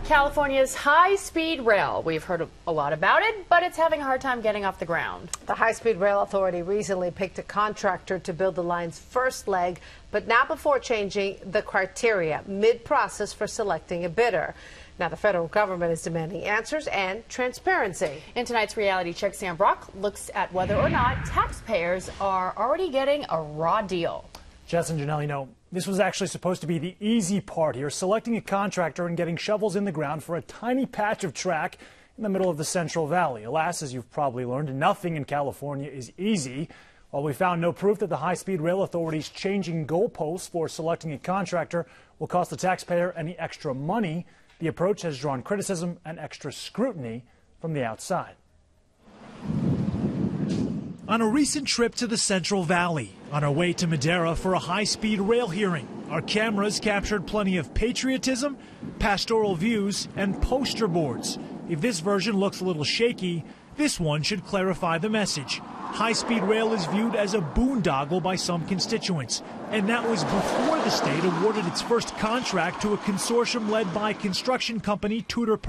California's high-speed rail. We've heard a lot about it, but it's having a hard time getting off the ground. The High-Speed Rail Authority recently picked a contractor to build the line's first leg, but not before changing the criteria mid-process for selecting a bidder. Now, the federal government is demanding answers and transparency. In tonight's reality check, Sam Brock looks at whether or not taxpayers are already getting a raw deal. Jess and Janelle, you know, this was actually supposed to be the easy part here, selecting a contractor and getting shovels in the ground for a tiny patch of track in the middle of the Central Valley. Alas, as you've probably learned, nothing in California is easy. While we found no proof that the High-Speed Rail Authority's changing goalposts for selecting a contractor will cost the taxpayer any extra money, the approach has drawn criticism and extra scrutiny from the outside. On a recent trip to the Central Valley, on our way to Madera for a high-speed rail hearing, our cameras captured plenty of patriotism, pastoral views, and poster boards. If this version looks a little shaky, this one should clarify the message. High-speed rail is viewed as a boondoggle by some constituents, and that was before the state awarded its first contract to a consortium led by construction company Tutor,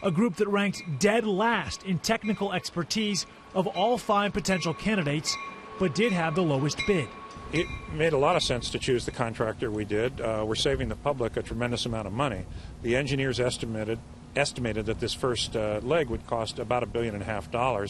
a group that ranked dead last in technical expertise of all 5 potential candidates, but did have the lowest bid. It made a lot of sense to choose the contractor we did. We're saving the public a tremendous amount of money. The engineers estimated that this first leg would cost about $1.5 billion,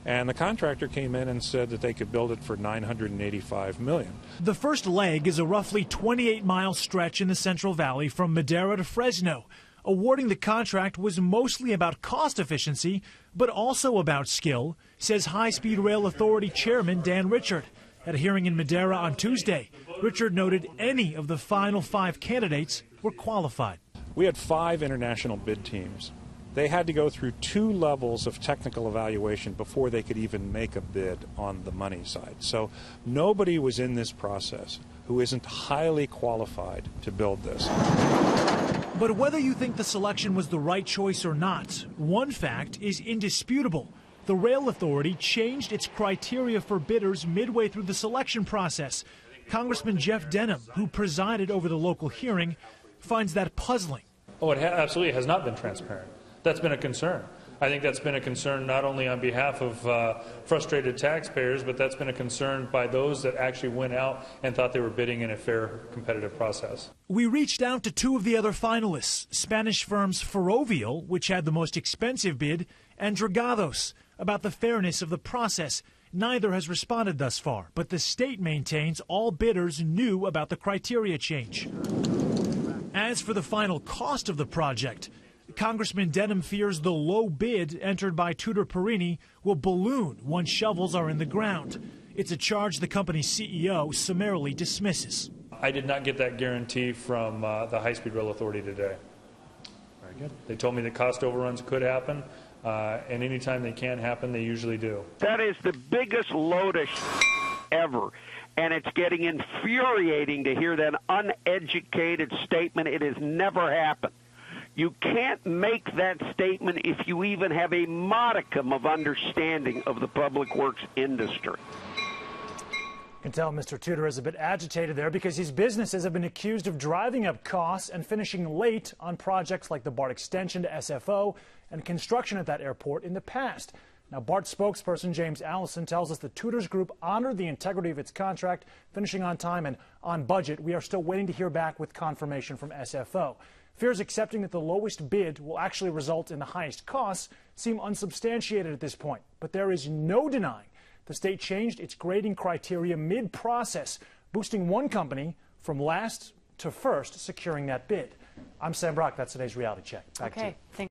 and the contractor came in and said that they could build it for $985 million. The first leg is a roughly 28-mile stretch in the Central Valley from Madera to Fresno. Awarding the contract was mostly about cost efficiency, but also about skill, says High-Speed Rail Authority Chairman Dan Richard. At a hearing in Madera on Tuesday, Richard noted any of the final 5 candidates were qualified. We had 5 international bid teams. They had to go through 2 levels of technical evaluation before they could even make a bid on the money side. So nobody was in this process who isn't highly qualified to build this. But whether you think the selection was the right choice or not, one fact is indisputable. The Rail Authority changed its criteria for bidders midway through the selection process. Congressman Jeff Denham, who presided over the local hearing, finds that puzzling. Oh, it absolutely has not been transparent. That's been a concern. I think that's been a concern not only on behalf of frustrated taxpayers, but that's been a concern by those that actually went out and thought they were bidding in a fair, competitive process. We reached out to 2 of the other finalists, Spanish firms Ferrovial, which had the most expensive bid, and Dragados, about the fairness of the process. Neither has responded thus far, but the state maintains all bidders knew about the criteria change. As for the final cost of the project, Congressman Denham fears the low bid entered by Tutor will balloon once shovels are in the ground. It's a charge the company's CEO summarily dismisses. I did not get that guarantee from the High-Speed Rail Authority today. Very good. They told me that cost overruns could happen, and anytime they can happen, they usually do. That is the biggest load of ever. And it's getting infuriating to hear that uneducated statement. It has never happened. You can't make that statement if you even have a modicum of understanding of the public works industry. You can tell Mr. Tutor is a bit agitated there because his businesses have been accused of driving up costs and finishing late on projects like the BART extension to SFO and construction at that airport in the past. Now, BART spokesperson James Allison tells us the Tutors Group honored the integrity of its contract, finishing on time and on budget. We are still waiting to hear back with confirmation from SFO. Fears accepting that the lowest bid will actually result in the highest costs seem unsubstantiated at this point. But there is no denying the state changed its grading criteria mid-process, boosting one company from last to first securing that bid. I'm Sam Brock. That's today's reality check. Back to you.